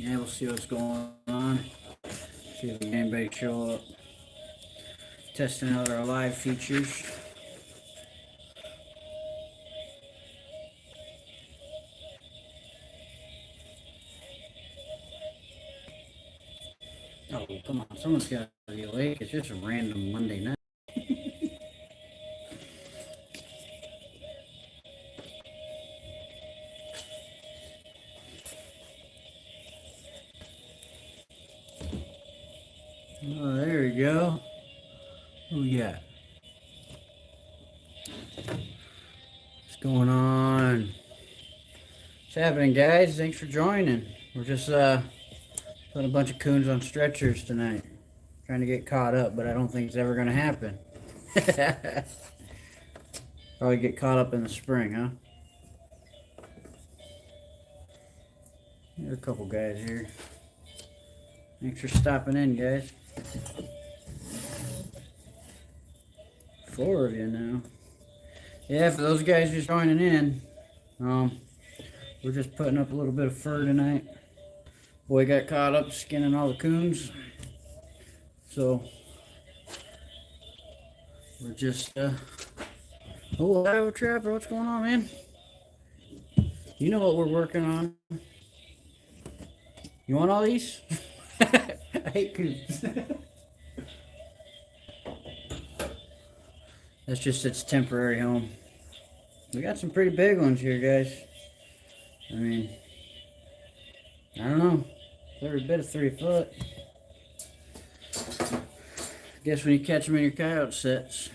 Yeah, we'll see what's going on. See if anybody show up. Testing out our live features. Oh, come on. Someone's got to be awake. It's just a random Monday night. Oh, there we go. Who we got? What's going on? What's happening, guys? Thanks for joining. We're just putting a bunch of coons on stretchers tonight. Trying to get caught up, but I don't think it's ever going to happen. Probably get caught up in the spring, huh? There's a couple guys here. Thanks for stopping in, guys. 4 of you now. Yeah, for those guys just joining in, we're just putting up a little bit of fur tonight. Boy got caught up skinning all the coons, so we're just oh, Iowa Trapper, what's going on, man? You know what we're working on. You want all these? I hate coons. That's just its temporary home. We got some pretty big ones here, guys. I mean, I don't know. Every bit of 3 foot. I guess when you catch them in your coyote sets.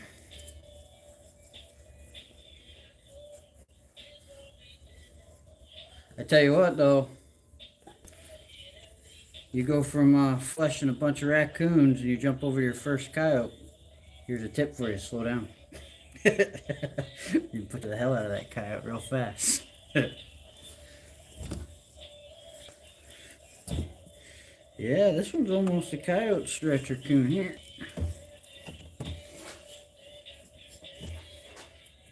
I tell you what, though. You go from fleshing a bunch of raccoons and you jump over your first coyote. Here's a tip for you, slow down. You put the hell out of that coyote real fast. Yeah, this one's almost a coyote stretcher coon here.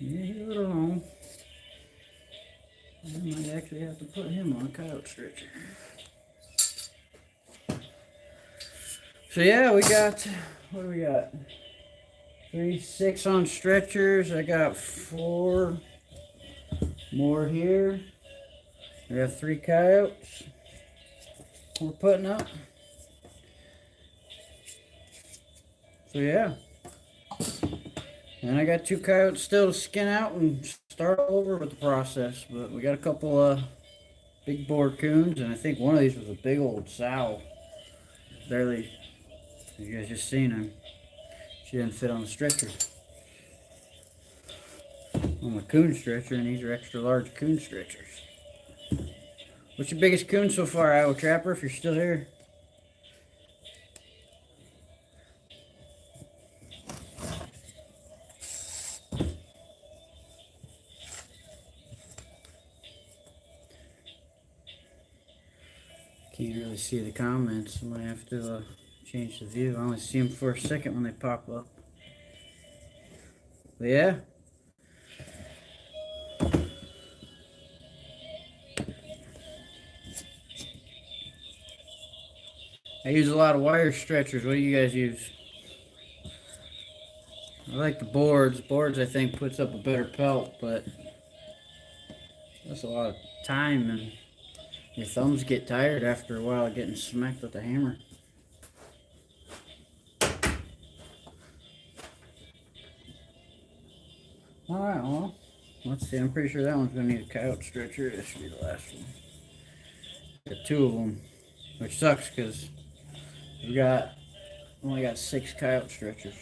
Yeah, he's a little long. I might actually have to put him on a coyote stretcher. So yeah, we got, what do we got? 6 on stretchers. I got 4 more here. We have 3 coyotes we're putting up. So yeah. And I got 2 coyotes still to skin out and start over with the process. But we got a couple big boar coons, and I think one of these was a big old sow. Barely, you guys just seen him. She didn't fit on the stretcher. On the coon stretcher, and these are extra large coon stretchers. What's your biggest coon so far, Iowa Trapper, if you're still here? Can't really see the comments. I might have to change the view. I only see them for a second when they pop up. But yeah. I use a lot of wire stretchers. What do you guys use? I like the boards. Boards, I think, puts up a better pelt, but that's a lot of time, and your thumbs get tired after a while getting smacked with the hammer. Alright, well, let's see. I'm pretty sure that one's going to need a coyote stretcher. This should be the last one. Got 2 of them, which sucks because we only got 6 coyote stretchers.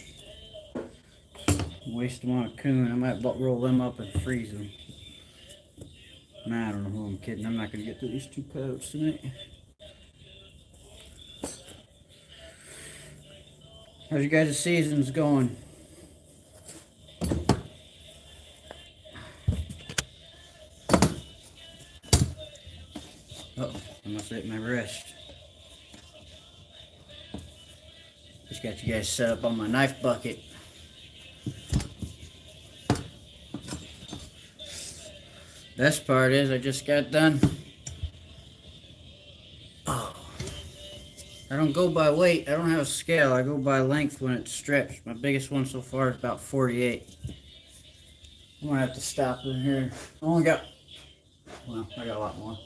Waste them on a coon. I might roll them up and freeze them. Nah, I don't know who I'm kidding. I'm not going to get through these 2 coyotes tonight. How's your guys' seasons going? Uh-oh, I must have hit my wrist. Just got you guys set up on my knife bucket. Best part is I just got done. Oh, don't go by weight. I don't have a scale. I go by length when it's stretched. My biggest one so far is about 48. I'm gonna have to stop in here. I only got, well, I got a lot more.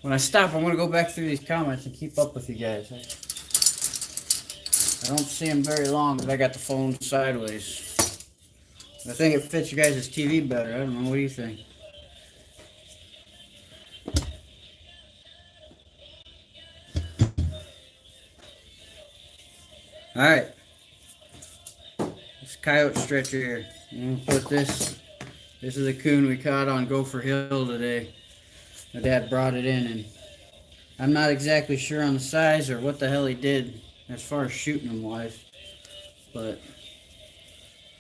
When I stop, I'm gonna go back through these comments and keep up with you guys. I don't see them very long, but I got the phone sideways. I think it fits you guys' TV better. I don't know. What do you think? Alright. This coyote stretcher here. I'm gonna put this. This is a coon we caught on Gopher Hill today. My dad brought it in, and I'm not exactly sure on the size or what the hell he did as far as shooting him wise, but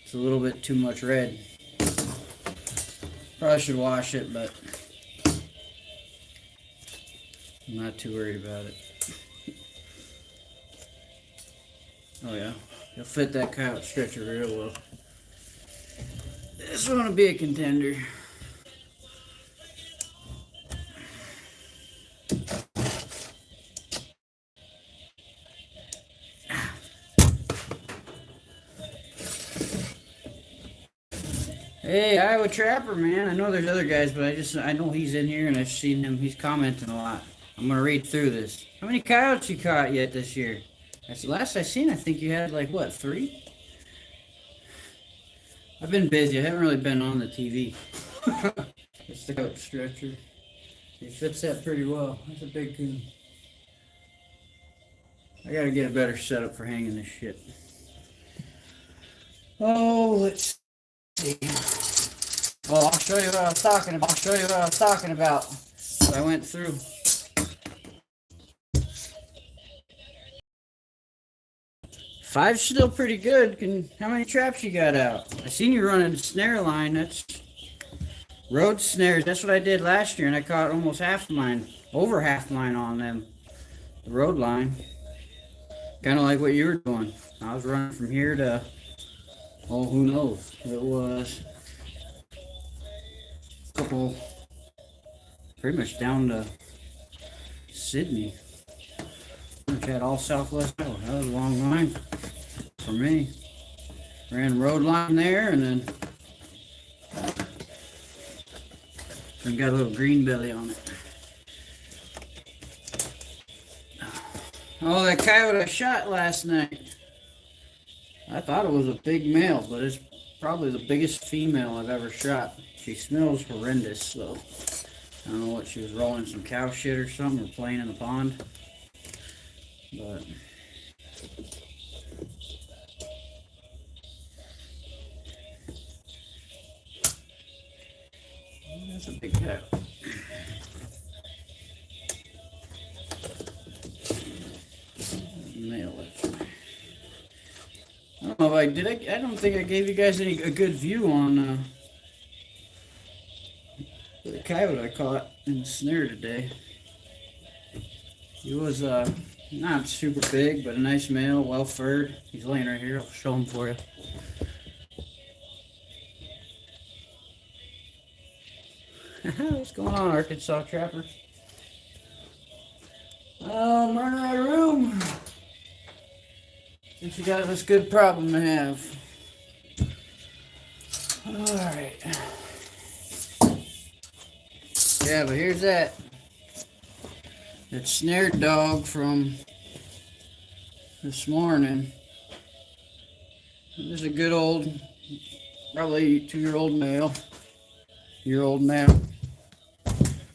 it's a little bit too much red. Probably should wash it, but I'm not too worried about it. Oh yeah, he'll fit that coyote stretcher real well. This one will be a contender. Hey, Iowa Trapper, man. I know there's other guys, but I know he's in here and I've seen him. He's commenting a lot. I'm going to read through this. How many coyotes you caught yet this year? That's the last I seen. I think you had like, what, 3? I've been busy. I haven't really been on the TV. It's the coyote stretcher. He fits that pretty well. That's a big coon. I got to get a better setup for hanging this shit. Oh, let's see. Well, I'll show you what I was talking about. So I went through. Five's still pretty good. How many traps you got out? I seen you running a snare line. That's road snares. That's what I did last year, and I caught almost half mine, over half mine on them. The road line. Kind of like what you were doing. I was running from here to, oh, who knows? It was a couple, pretty much down to Sydney. Which had all Southwest Iowa. That was a long line for me. Ran road line there, and then got a little green belly on it. Oh, that coyote I shot last night. I thought it was a big male, but it's probably the biggest female I've ever shot. She smells horrendous, so I don't know what she was rolling, some cow shit or something, or playing in the pond. But that's a big cow. Male. I don't know if I did. I don't think I gave you guys a good view on the coyote I caught in the snare today. He was not super big, but a nice male, well furred. He's laying right here. I'll show him for you. What's going on, Arkansas Trapper? Oh, I'm running out of room. Since you got this good problem to have. Alright. Yeah, but here's that. That snared dog from this morning. This is a good old, probably 2-year-old male. Year-old male.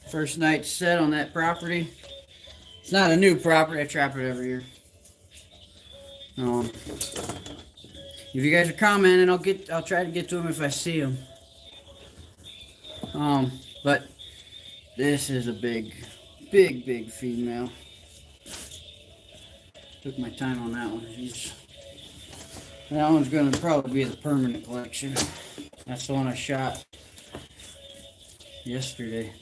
First night set on that property. It's not a new property. I trap it every year. If you guys are commenting, I'll try to get to them if I see them. But this is a big female. Took my time on that one. That one's gonna probably be the permanent collection. That's the one I shot yesterday.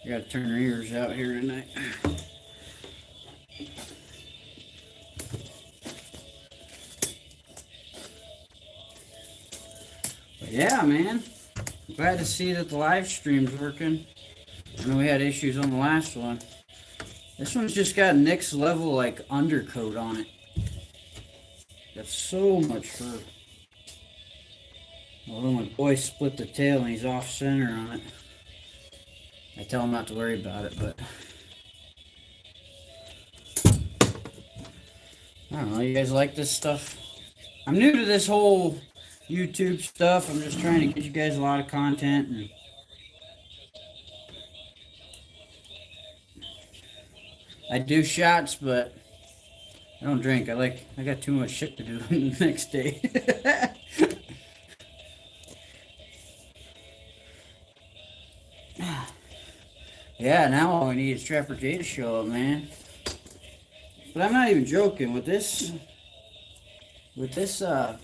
I gotta turn her ears out here tonight. But yeah, man. Glad to see that the live stream's working. I know we had issues on the last one. This one's just got next level like undercoat on it. Got so much fur. Although my boy split the tail and he's off center on it. I tell him not to worry about it, but I don't know. You guys like this stuff? I'm new to this whole YouTube stuff. I'm just trying to get you guys a lot of content. And I do shots, but I don't drink. I got too much shit to do the next day. Yeah, now all we need is Trapper J to show up, man. But I'm not even joking with this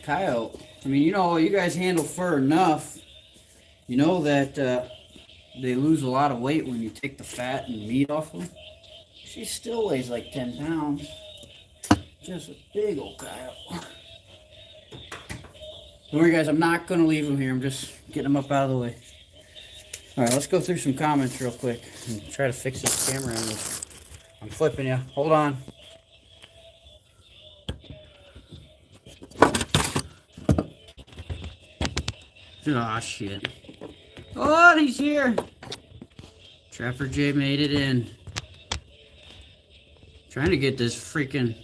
coyote. I mean, you know, you guys handle fur enough. You know that they lose a lot of weight when you take the fat and meat off them. She still weighs like 10 pounds. Just a big old coyote. Don't worry, guys. I'm not going to leave him here. I'm just getting him up out of the way. All right, let's go through some comments real quick and try to fix this camera angle. I'm flipping you. Hold on. Oh, shit. Oh, he's here. Trapper J made it in. Trying to get this freaking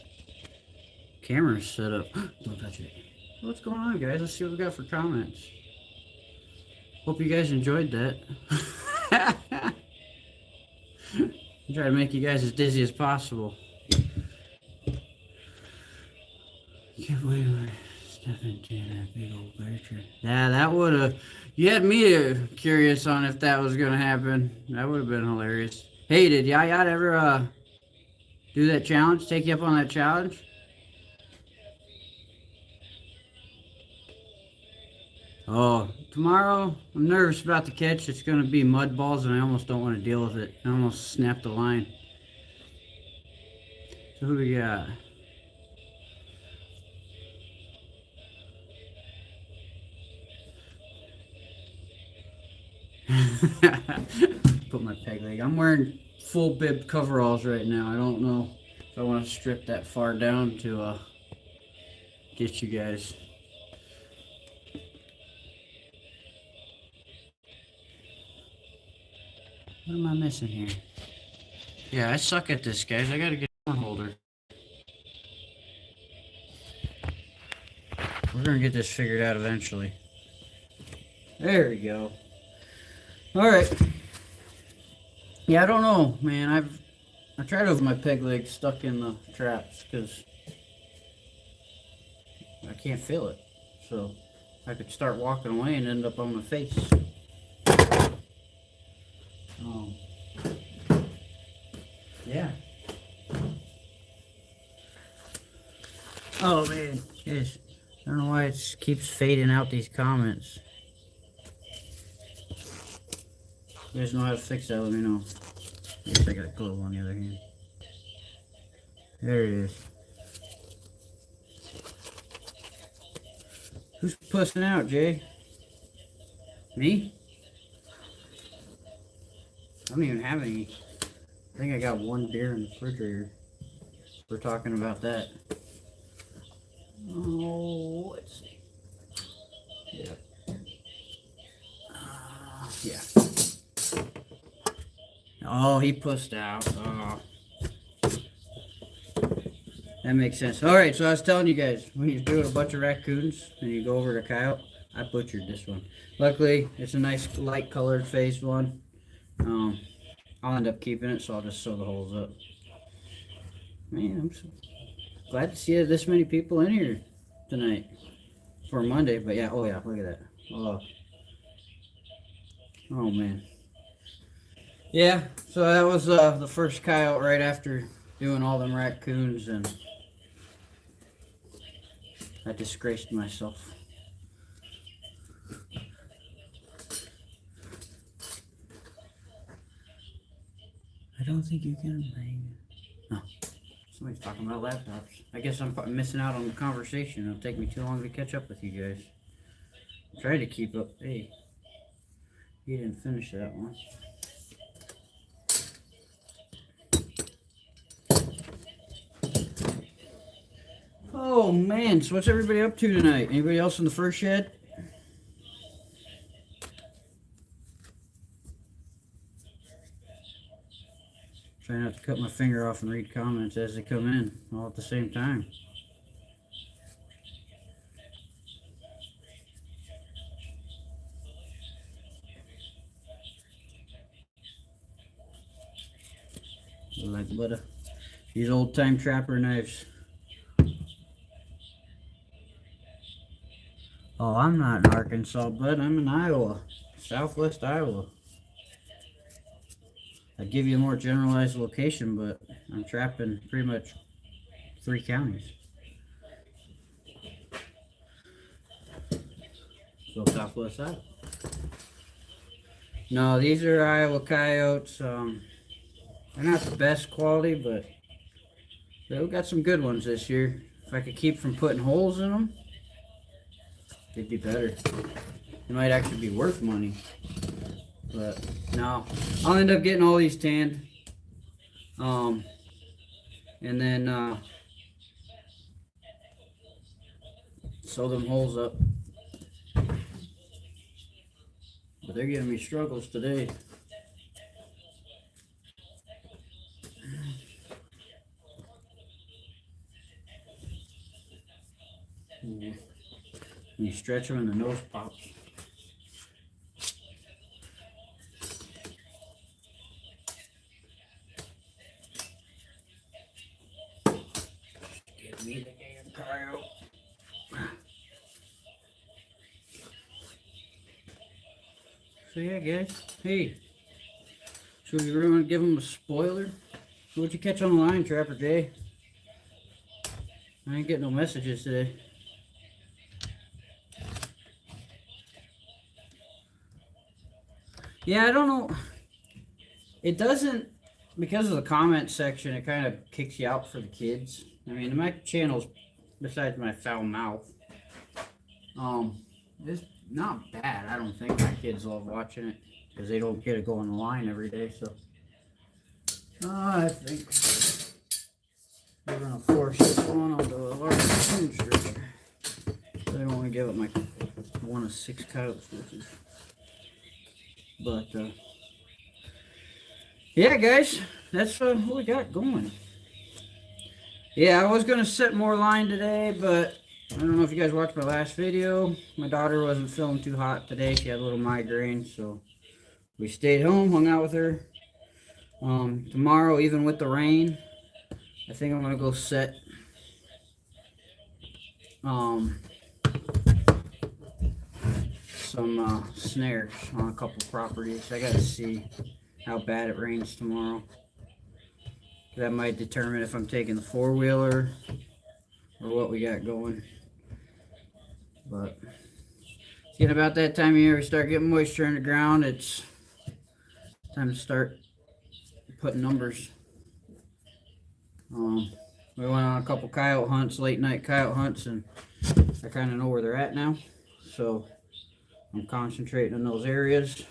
camera set up. Don't touch it. What's going on, guys? Let's see what we got for comments. Hope you guys enjoyed that. I'm trying to make you guys as dizzy as possible. Can't believe we're stepping into that big old bear trap. Yeah, that would have... You had me curious on if that was going to happen. That would have been hilarious. Hey, did Yaya ever do that challenge? Take you up on that challenge? Oh, tomorrow, I'm nervous about the catch. It's going to be mud balls, and I almost don't want to deal with it. I almost snapped the line. So who do we got? Put my peg leg. I'm wearing full bib coveralls right now. I don't know if I want to strip that far down to get you guys. What am I missing here? Yeah, I suck at this, guys. I gotta get a horn holder. We're gonna get this figured out eventually. There we go. Alright. Yeah, I don't know, man. I tried with my peg leg stuck in the traps because I can't feel it. So I could start walking away and end up on my face. Yeah. Oh man, yes. I don't know why it keeps fading out these comments. You guys know how to fix that, let me know. I guess I got a glove on the other hand. There it is. Who's pussing out, Jay? Me? I don't even have any. I think I got one beer in the refrigerator. We're talking about that. Oh, let's see. Yeah. Yeah. Oh, he pussed out. Oh. That makes sense. Alright, so I was telling you guys, when you're doing a bunch of raccoons and you go over to coyote, I butchered this one. Luckily, it's a nice light colored phased one. I'll end up keeping it, so I'll just sew the holes up. Man, I'm so glad to see this many people in here tonight for Monday. But yeah, oh yeah, look at that. Oh man. Yeah, so that was the first coyote right after doing all them raccoons, and I disgraced myself. I don't think you can bang. Oh, somebody's talking about laptops. I guess I'm missing out on the conversation. It'll take me too long to catch up with you guys. I'm trying to keep up. Hey, he didn't finish that one. Oh man, so what's everybody up to tonight? Anybody else in the fur shed? Try not to cut my finger off and read comments as they come in all at the same time. Like butter. These old time trapper knives. Oh, I'm not in Arkansas, bud. I'm in Iowa. Southwest Iowa. I'd give you a more generalized location, but I'm trapping pretty much 3 counties. So Southwest Iowa. No, these are Iowa coyotes. They're not the best quality, but we got some good ones this year. If I could keep from putting holes in them, they'd be better. They might actually be worth money. But no, I'll end up getting all these tanned. And then sew them holes up. But they're giving me struggles today. You stretch them and the nose pops. Give me the damn coyote. So yeah, guys. Hey, should we really give them a spoiler? What'd you catch on the line, Trapper Jay? I ain't getting no messages today. Yeah, I don't know. It doesn't, because of the comment section, it kind of kicks you out for the kids. I mean, my channel's, besides my foul mouth, it's not bad. I don't think my kids love watching it because they don't get to go on the line every day. So, I think we're going to force this one onto a large spoon stretcher. I don't want to give it my one of 6 coyote stretches. But, yeah, guys, that's what we got going. Yeah, I was going to set more line today, but I don't know if you guys watched my last video. My daughter wasn't feeling too hot today. She had a little migraine, so we stayed home, hung out with her. Tomorrow, even with the rain, I think I'm going to go set some snares on a couple properties. I got to see how bad it rains tomorrow. That might determine if I'm taking the 4-wheeler or what we got going. But it's getting about that time of year we start getting moisture in the ground. It's time to start putting numbers. We went on a couple coyote hunts, late night coyote hunts, and I kind of know where they're at now. So I'm concentrating in those areas.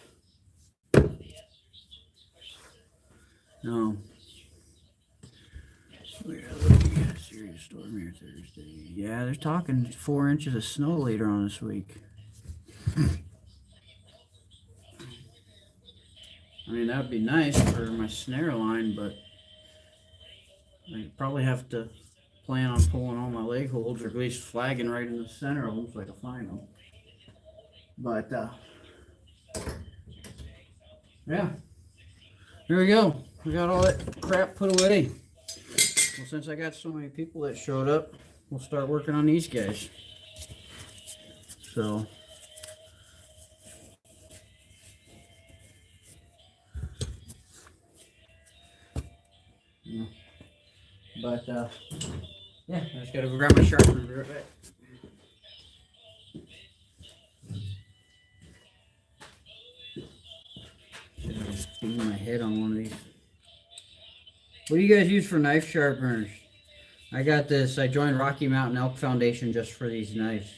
We're looking at a serious storm here Thursday. Yeah, they're talking 4 inches of snow later on this week. I mean, that would be nice for my snare line, but I probably have to plan on pulling all my leg holds, or at least flagging right in the center of them so I can find them. But, yeah. Here we go. We got all that crap put away. Well, since I got so many people that showed up, we'll start working on these guys. So, yeah. But, yeah, I just gotta go grab my sharpener and be right back. Should have beat my head on one of these. What do you guys use for knife sharpeners? I got this. I joined Rocky Mountain Elk Foundation just for these knives.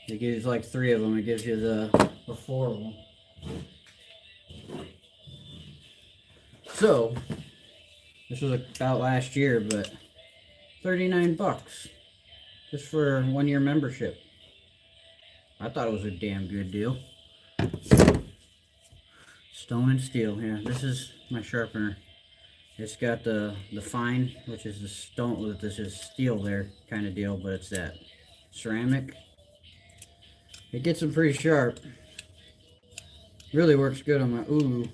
It gives like 3 of them. It gives you the 4 of them. So, This was about last year, but 39 bucks just for a 1-year membership. I thought it was a damn good deal. Stone and steel. Yeah, this is my sharpener. It's got the fine, which is the stone. This is steel there kind of deal, but it's that ceramic. It gets them pretty sharp. Really works good on my Ulu.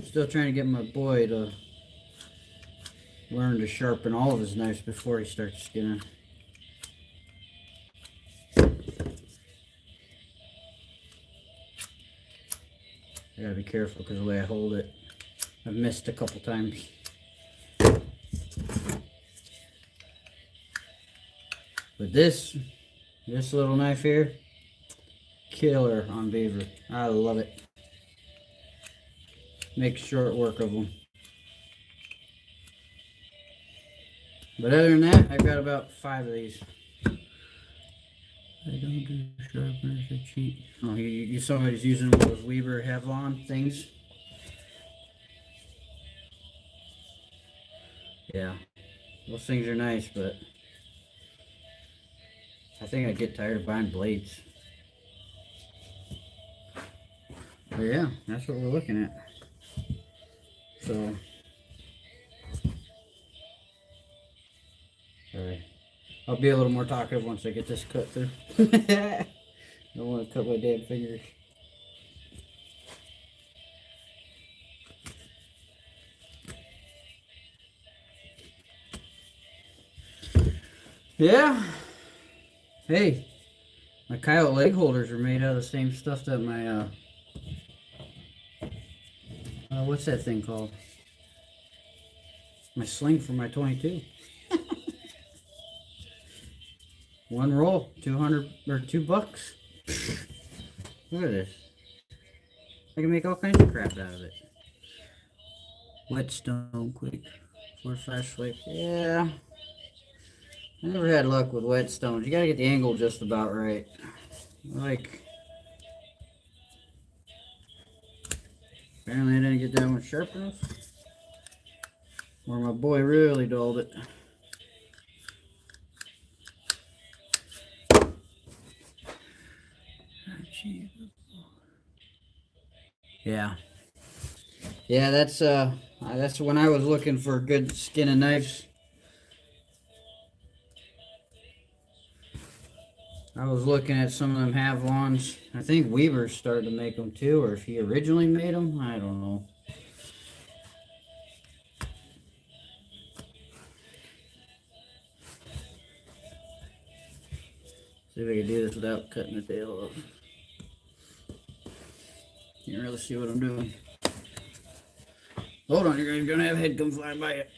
Still trying to get my boy to learn to sharpen all of his knives before he starts skinning. I gotta be careful because of the way I hold it. I've missed a couple times. But this little knife here, killer on beaver. I love it. Makes short work of them. But other than that, I've got about 5 of these. I don't do sharpeners, I cheat. Oh, somebody's using one of those Weber Havlon things. Yeah, those things are nice, but I think I get tired of buying blades. But yeah, that's what we're looking at. So, alright. I'll be a little more talkative once I get this cut through. I don't want to cut my damn fingers. Yeah. Hey, my coyote leg holders are made out of the same stuff that my, what's that thing called? My sling for my 22. One roll, 200 or $2. Look at this. I can make all kinds of crap out of it. Whetstone, quick. 4-5 swipe. Yeah. I never had luck with whetstones. You gotta get the angle just about right. Like, apparently I didn't get that one sharp enough. Or my boy really dulled it. Yeah. Yeah, that's when I was looking for good skinning knives. I was looking at some of them Havlons. I think Weaver's started to make them too, or if he originally made them, I don't know. See if I can do this without cutting the tail off. Can't really see what I'm doing. Hold on, you're gonna have a head come flying by it.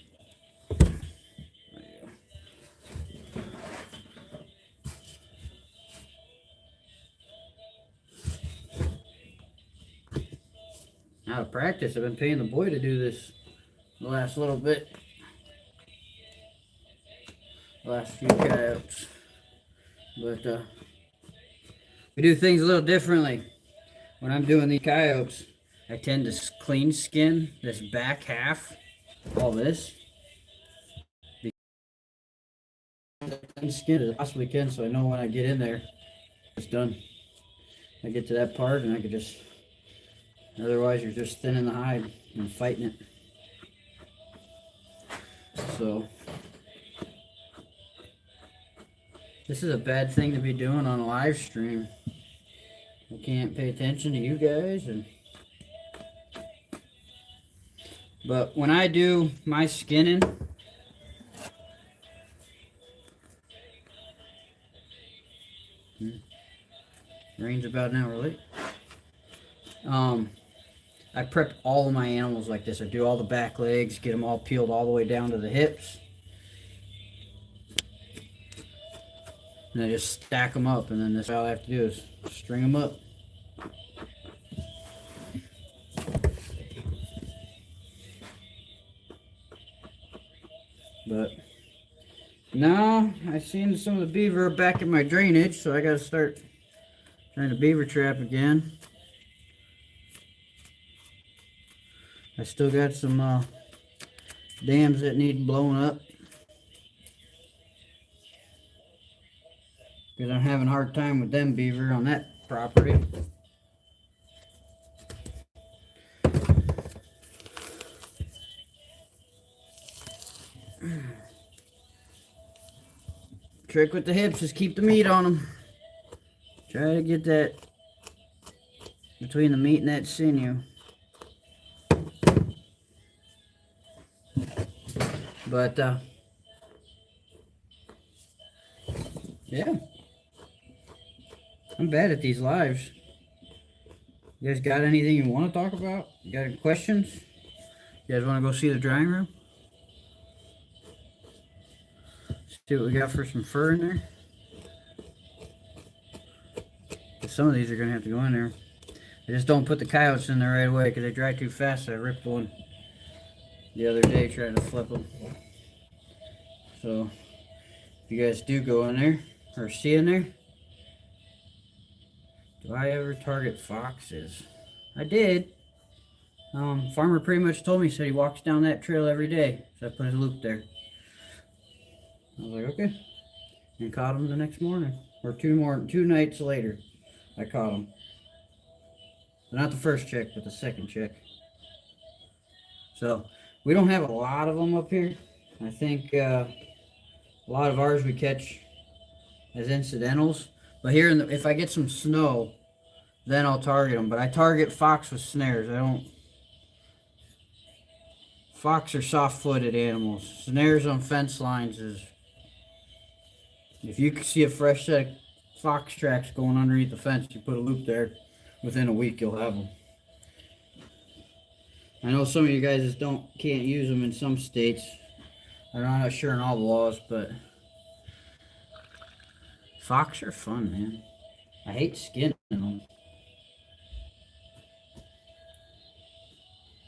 Out of practice, I've been paying the boy to do this the last little bit. The last few coyotes. But we do things a little differently. When I'm doing these coyotes, I tend to clean skin this back half, all this. Clean skin as I possibly can, so I know when I get in there, it's done. I get to that part and I can just, otherwise you're just thinning the hide and fighting it. So, this is a bad thing to be doing on a live stream. I can't pay attention to you guys, but when I do my skinning, rain's about an hour late. I prep all of my animals like this. I do all the back legs, get them all peeled all the way down to the hips. And I just stack them up, and then that's all I have to do is string them up. But now I've seen some of the beaver back in my drainage, so I gotta start trying to beaver trap again. I still got some dams that need blown up. Because I'm having a hard time with them beaver on that property. Trick with the hips is keep the meat on them. Try to get that between the meat and that sinew. But, yeah. I'm bad at these lives. You guys got anything you want to talk about? You got any questions? You guys want to go see the drying room? See what we got for some fur in there. Some of these are going to have to go in there. I just don't put the coyotes in there right away because they dry too fast. I ripped one the other day trying to flip them. So, if you guys do go in there, or see in there, do I ever target foxes? I did. Farmer pretty much told me, said he walks down that trail every day. So I put his loop there. I was like, okay. And caught him the next morning. Or two nights later, I caught him. So not the first check, but the second check. So, we don't have a lot of them up here. I think a lot of ours we catch as incidentals. But here, if I get some snow, then I'll target them. But I target fox with snares. I don't... Fox are soft-footed animals. Snares on fence lines is... If you see a fresh set of fox tracks going underneath the fence, you put a loop there, within a week you'll have them. I know some of you guys just can't use them in some states. I'm not sure in all the laws, but fox are fun, man. I hate skinning them.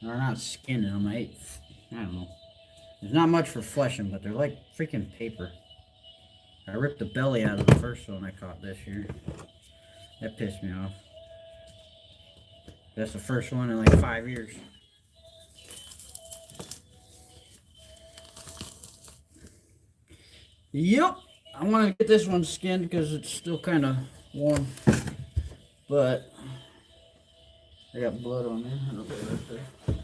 Or not skinning them, I don't know. There's not much for fleshing, but they're like freaking paper. I ripped the belly out of the first one I caught this year. That pissed me off. That's the first one in like 5 years. Yep, I want to get this one skinned because it's still kind of warm. But I got blood on there. I don't know if right there.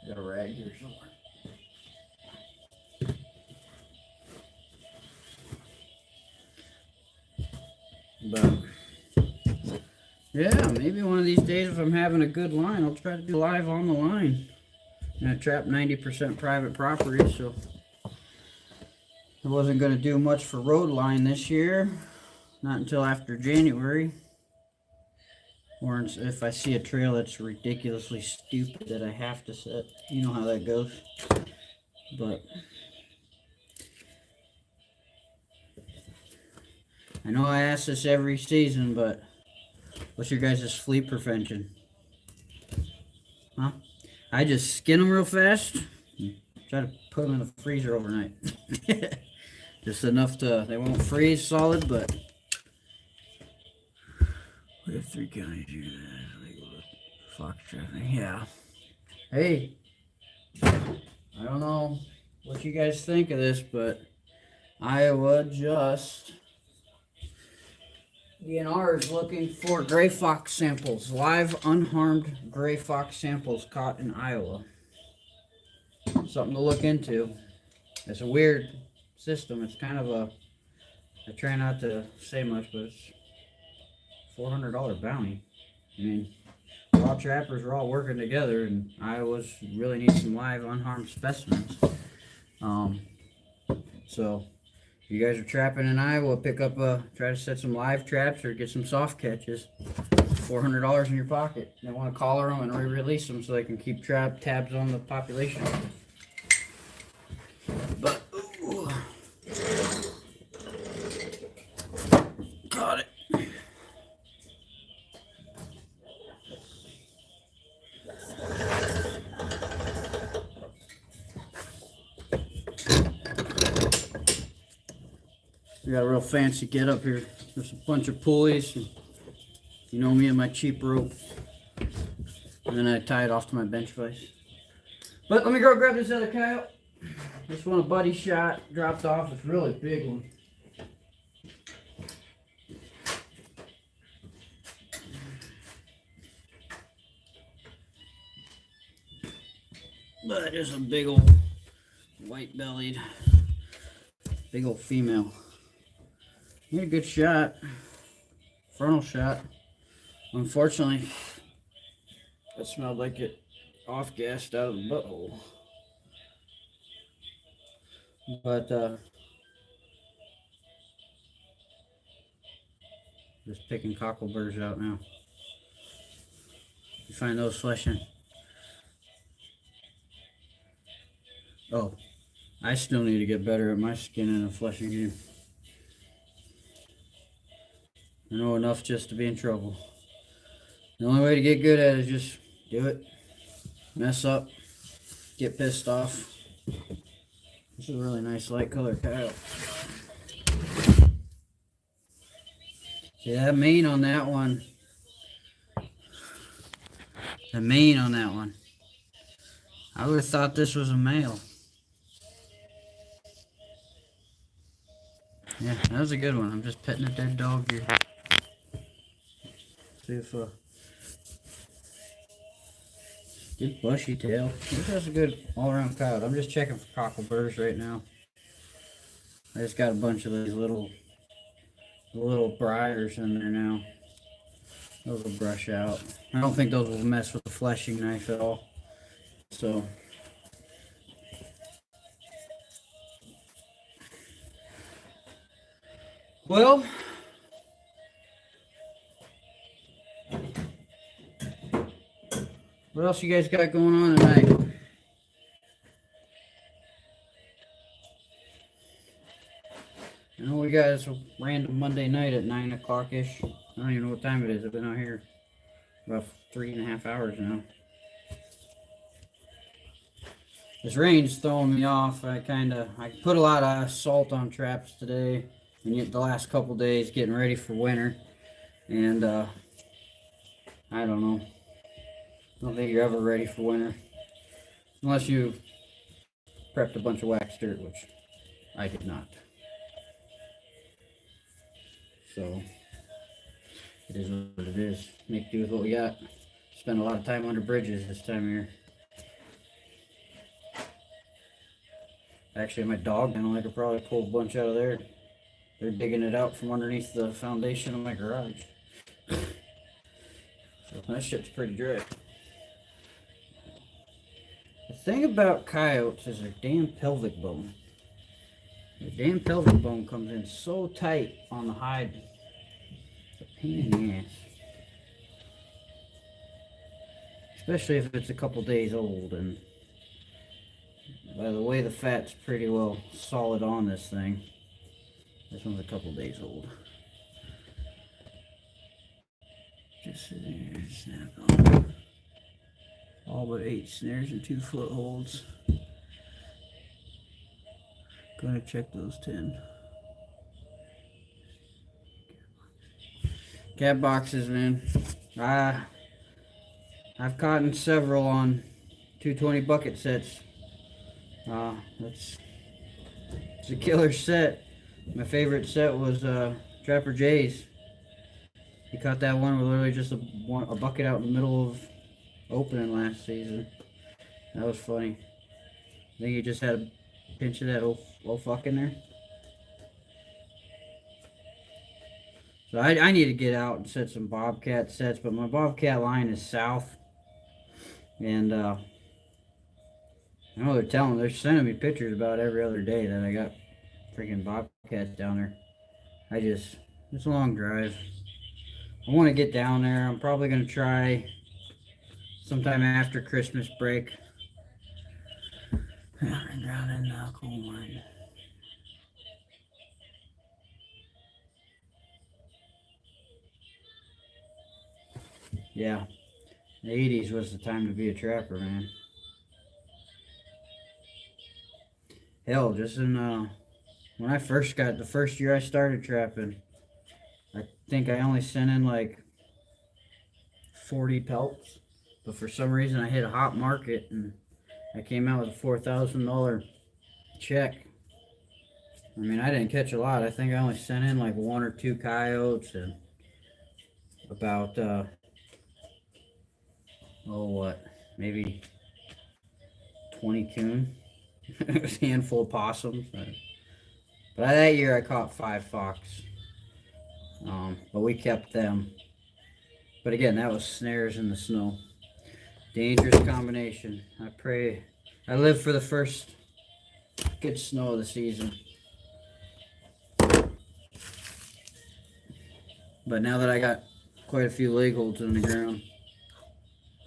I got a rag here somewhere. But yeah, maybe one of these days if I'm having a good line, I'll try to do live on the line. And I trapped 90% private property, so I wasn't going to do much for road line this year. Not until after January. Or if I see a trail that's ridiculously stupid that I have to set. You know how that goes. But I know I ask this every season, but what's your guys' flea prevention? Huh? I just skin them real fast. Try to put them in the freezer overnight. Just enough they won't freeze solid, but we have 3 counties here. Fox trapping, yeah. Hey, I don't know what you guys think of this, but Iowa just DNR is looking for gray fox samples, live unharmed gray fox samples caught in Iowa. Something to look into. It's a weird system. It's kind of I try not to say much, but it's $400 bounty. I mean, all trappers are all working together, and Iowa's really needs some live unharmed specimens. So if you guys are trapping in Iowa, pick up try to set some live traps or get some soft catches. $400 in your pocket. They want to collar them and re-release them so they can keep tabs on the population. But ooh, got it. We got a real fancy get up here. There's a bunch of pulleys. And you know me and my cheap rope. And then I tie it off to my bench vise. But let me go grab this other coyote. This one a buddy shot, dropped off. It's a really big one. But it's a big old white bellied, big old female. He had a good shot, frontal shot. Unfortunately, it smelled like it off-gassed out of the butthole. But, just picking cockleburs out now. You find those fleshing. Oh, I still need to get better at my skinning and fleshing game. I know enough just to be in trouble. The only way to get good at it is just do it, mess up, get pissed off. This is a really nice light color coyote. See that mane on that one? The mane on that one. I would have thought this was a male. Yeah, that was a good one. I'm just petting a dead dog here. See if good bushy tail. This is a good all-around coyote. I'm just checking for cockleburs right now. I just got a bunch of these little briars in there now. Those will brush out. I don't think those will mess with the fleshing knife at all. So well, what else you guys got going on tonight? I know we got this random Monday night at 9 o'clock-ish. I don't even know what time it is. I've been out here about 3.5 hours now. This rain's throwing me off. I put a lot of salt on traps today, and yet the last couple days getting ready for winter. And I don't know. I don't think you're ever ready for winter. Unless you prepped a bunch of wax dirt, which I did not. So, it is what it is. Make do with what we got. Spend a lot of time under bridges this time of year. Actually, my dog and I could probably pull a bunch out of there. They're digging it out from underneath the foundation of my garage. So that shit's pretty dry. The thing about coyotes is their damn pelvic bone. The damn pelvic bone comes in so tight on the hide. It's a pain in the ass. Especially if it's a couple days old, and by the way the fat's pretty well solid on this thing. This one's a couple days old. Just there, snap on. All but 8 snares and 2 footholds. Gonna check those 10. Cat boxes, man. I've caught in several on 220 bucket sets. It's a killer set. My favorite set was Trapper Jay's. He caught that one with literally just a bucket out in the middle of opening last season. That was funny. I think he just had a pinch of that old fuck in there. So I need to get out and set some bobcat sets, but my bobcat line is south. And I know they're sending me pictures about every other day that I got freaking bobcats down there. It's a long drive. I want to get down there. I'm probably going to try sometime after Christmas break. Down in the coal mine. Yeah, the 80s was the time to be a trapper, man. Hell, just in when I first got the first year I started trapping, I think I only sent in like 40 pelts, but for some reason I hit a hot market and I came out with a $4,000 check. I mean, I didn't catch a lot. I think I only sent in like 1 or 2 coyotes and about, maybe 20 coon. A handful of possums. But that year I caught 5 fox. But we kept them. But again, that was snares in the snow. Dangerous combination. I live for the first good snow of the season. But now that I got quite a few leg holds in the ground,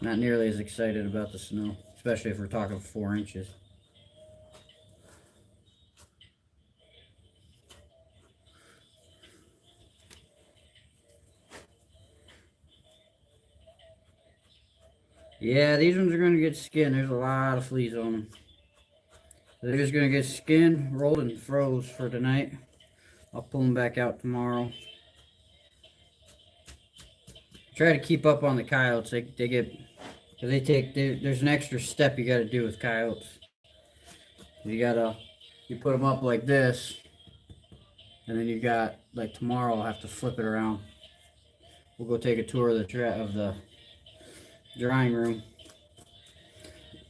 not nearly as excited about the snow, especially if we're talking 4 inches. Yeah, these ones are going to get skinned. There's a lot of fleas on them. They're just going to get skinned, rolled, and froze for tonight. I'll pull them back out tomorrow. Try to keep up on the coyotes. They get, because there's an extra step you got to do with coyotes. You put them up like this, and then you got, like tomorrow I'll have to flip it around. We'll go take a tour of the drying room.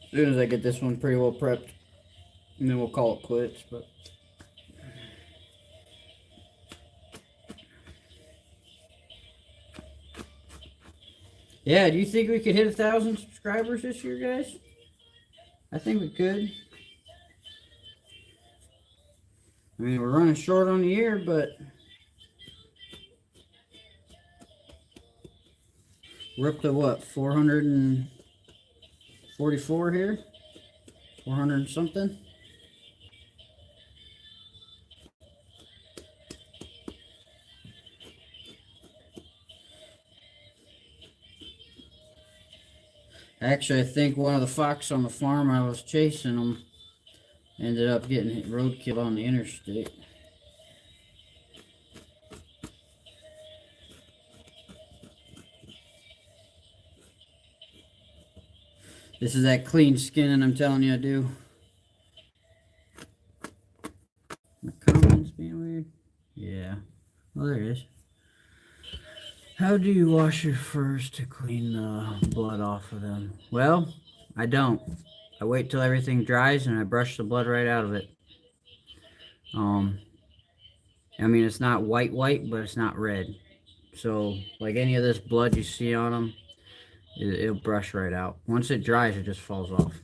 As soon as I get this one pretty well prepped, and then we'll call it quits. But yeah, do you think we could hit 1,000 subscribers this year, guys? I think we could. I mean, we're running short on the year, but we're up to what, 444 here? 400 and something? Actually, I think one of the fox on the farm I was chasing them ended up getting roadkill on the interstate. This is that clean skinning I'm telling you I do. My comments being weird. Yeah. Well, there it is. How do you wash your furs to clean the blood off of them? Well, I don't. I wait till everything dries and I brush the blood right out of it. I mean, it's not white, but it's not red. So, like any of this blood you see on them, it'll brush right out. Once it dries, it just falls off.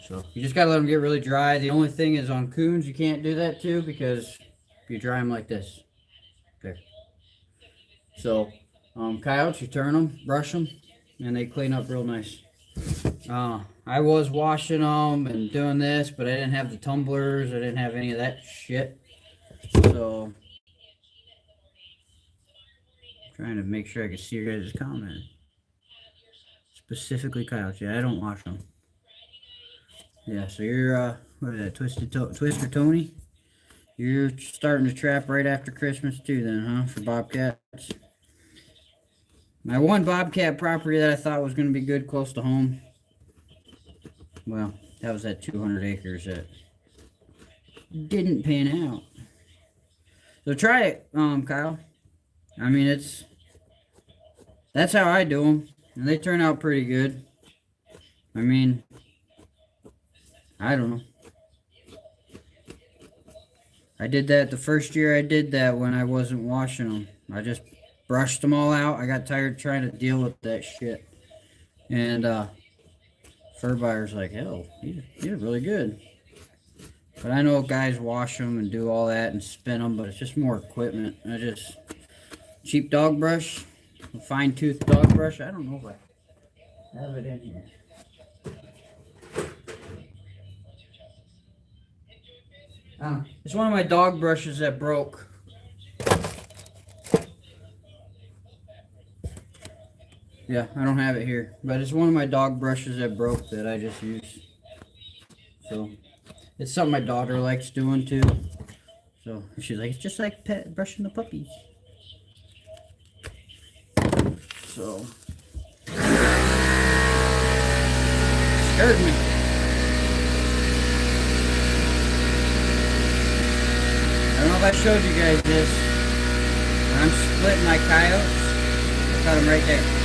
So, you just gotta let them get really dry. The only thing is on coons, you can't do that too, because if you dry them like this. There. So, coyotes, you turn them, brush them, and they clean up real nice. I was washing them and doing this, but I didn't have the tumblers. I didn't have any of that shit. So, I'm trying to make sure I can see your guys' comments. Specifically coyotes. Yeah, I don't wash them. Yeah, so you're, what is that, Twister Tony? You're starting to trap right after Christmas too then, huh, for bobcats? My one bobcat property that I thought was going to be good close to home, well, that was that 200 acres that didn't pan out. So try it, Kyle. I mean, that's how I do them, and they turn out pretty good. I mean, I don't know. I did that the first year I did that when I wasn't washing them. I just brushed them all out. I got tired trying to deal with that shit. And fur buyer's like, hell, you're really good. But I know guys wash them and do all that and spin them, but it's just more equipment. I just, cheap dog brush, fine tooth dog brush. I don't know if I have it in here. It's one of my dog brushes that broke. Yeah, I don't have it here, but it's one of my dog brushes that broke that I just used. So, it's something my daughter likes doing too. So, she's like, it's just like brushing the puppies. So, scared me. if I showed you guys this. When I'm splitting my coyotes, I got them right there.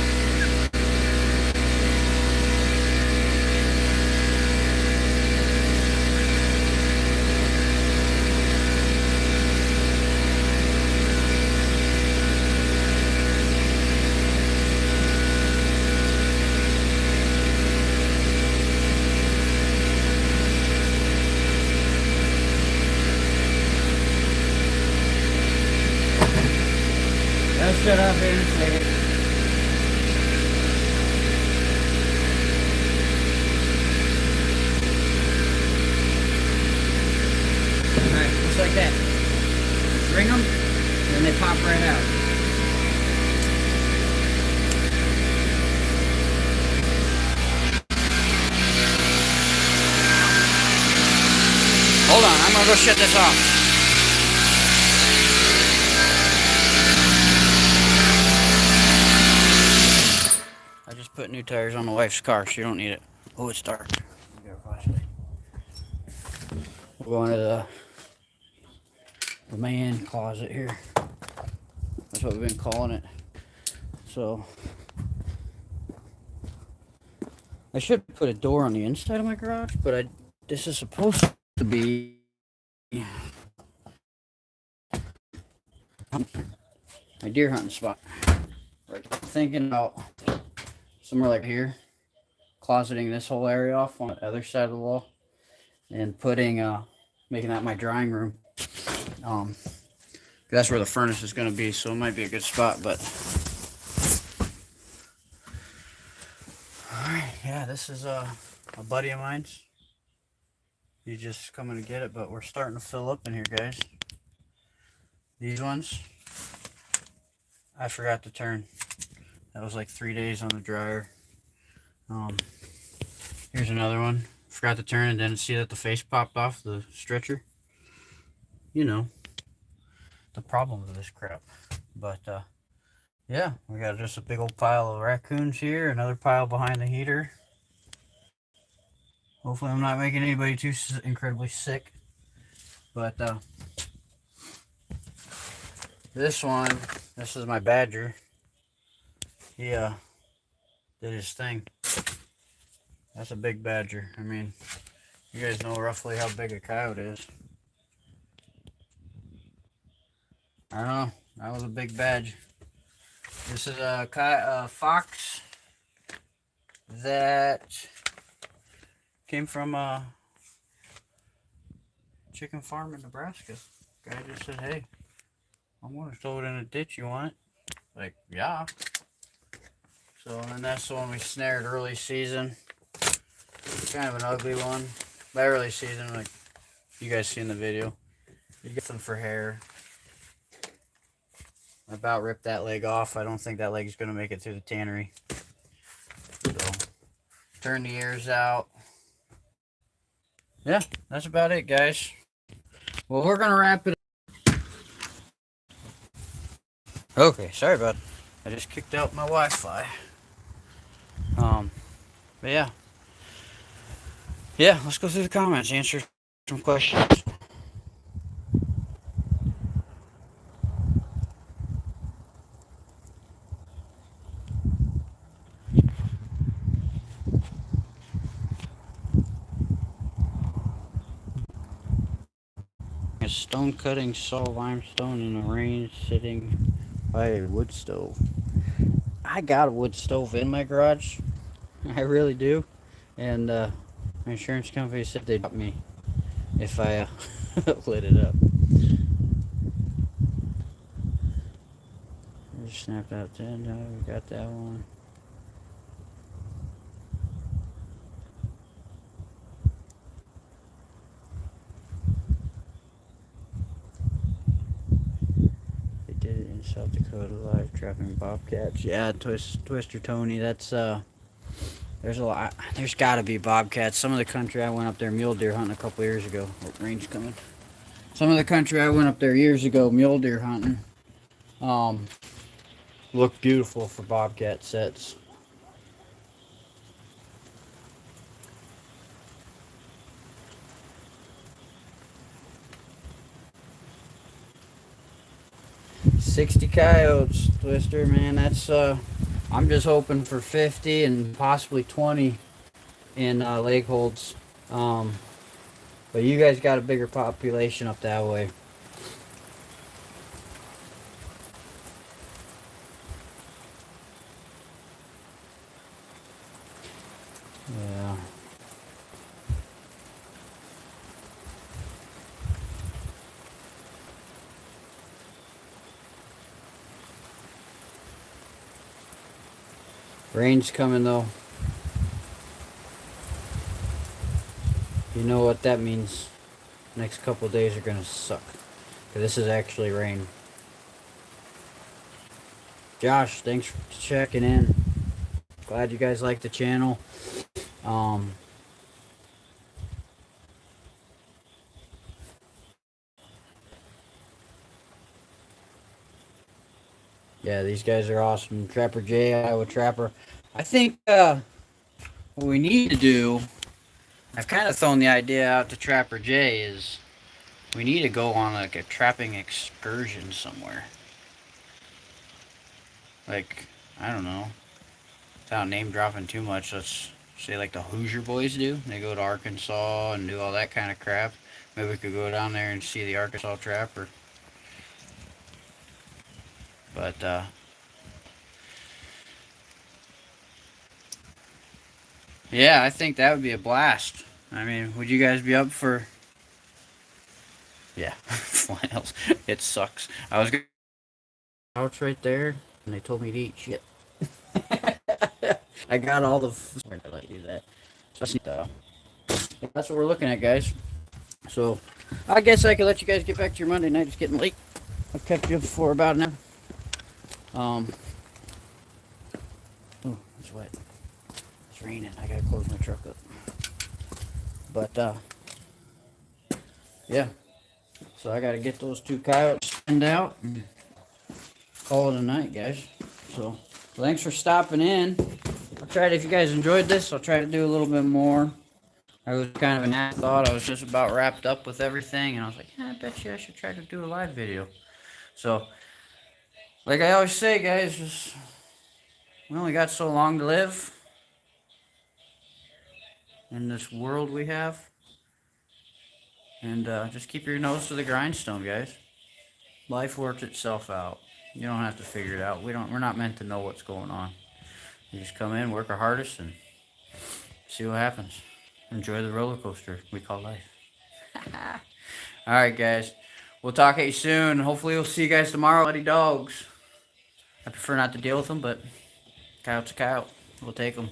I'll shut up here in a second. Alright, just like that. Just ring them, and they pop right out. Hold on, I'm gonna go shut this off. I just put new tires on the wife's car, so you don't need it. Oh, it's dark. We'll go into the man closet here. That's what we've been calling it. So I should put a door on the inside of my garage, but this is supposed to be my deer hunting spot. Right. I'm thinking about somewhere like here, closeting this whole area off on the other side of the wall, and putting making that my drying room. That's where the furnace is going to be, so it might be a good spot. But all right, yeah, this is a buddy of mine's. He's just coming to get it, but we're starting to fill up in here, guys. These ones, I forgot to turn. That was like 3 days on the dryer. Here's another one. Forgot to turn and didn't see that the face popped off the stretcher. You know, the problems of this crap. But yeah, we got just a big old pile of raccoons here. Another pile behind the heater. Hopefully I'm not making anybody too incredibly sick. But this one, this is my badger. He did his thing. That's a big badger. I mean, you guys know roughly how big a coyote is. I don't know. That was a big badge. This is a fox that came from a chicken farm in Nebraska. Guy just said, "Hey, I'm gonna throw it in a ditch. You want it?" Like, yeah. So, and then that's the one we snared early season. Kind of an ugly one. By early season, like you guys see in the video. You get them for hair. I about ripped that leg off. I don't think that leg is going to make it through the tannery. So, turn the ears out. Yeah, that's about it, guys. Well, we're going to wrap it up. Okay, sorry about it. I just kicked out my Wi-Fi. But yeah. Yeah, let's go through the comments, answer some questions. A stone cutting saw limestone in the rain sitting by a wood stove. I got a wood stove in my garage. I really do. And my insurance company said they'd help me if I lit it up. Just snapped out 10. No, we got that one. They did it in South Dakota live trapping bobcats. Yeah, Twister Tony. That's there's a lot. There's got to be bobcats. Some of the country I went up there mule deer hunting a couple years ago. Oh, rain's coming. Some of the country I went up there years ago mule deer hunting. Looked beautiful for bobcat sets. 60 coyotes, Twister, man. That's I'm just hoping for 50 and possibly 20 in lake holds. But you guys got a bigger population up that way. Yeah. Rain's coming though. You know what that means. Next couple days are gonna suck. 'Cause this is actually rain. Josh, thanks for checking in. Glad you guys like the channel. Um, yeah, these guys are awesome. Trapper J, Iowa Trapper. I think what we need to do, I've kind of thrown the idea out to Trapper J, is we need to go on like a trapping excursion somewhere. Like, I don't know, without name dropping too much, let's say like the Hoosier Boys do. They go to Arkansas and do all that kind of crap. Maybe we could go down there and see the Arkansas Trapper. But, yeah, I think that would be a blast. I mean, would you guys be up for... Yeah, flannels. It sucks. I was going couch right there, and they told me to eat shit. I got all the... Where did I do that? That's what we're looking at, guys. So, I guess I could let you guys get back to your Monday night. It's getting late. I've kept you for about an hour. Oh, it's wet. It's raining. I gotta close my truck up. But, yeah. So I gotta get those 2 coyotes sent out and call it a night, guys. So, thanks for stopping in. I'll try to, if you guys enjoyed this, I'll try to do a little bit more. I was kind of an afterthought. I was just about wrapped up with everything, and I was like, yeah, I bet you I should try to do a live video. So, like I always say, guys, just, we only got so long to live in this world we have. And just keep your nose to the grindstone, guys. Life works itself out. You don't have to figure it out. We're not meant to know what's going on. You just come in, work our hardest, and see what happens. Enjoy the roller coaster we call life. All right, guys. We'll talk at you soon. Hopefully, we'll see you guys tomorrow. Bloody dogs. I prefer not to deal with them, but coyote's a coyote. We'll take them.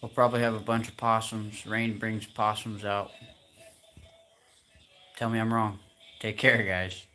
We'll probably have a bunch of possums. Rain brings possums out. Tell me I'm wrong. Take care, guys.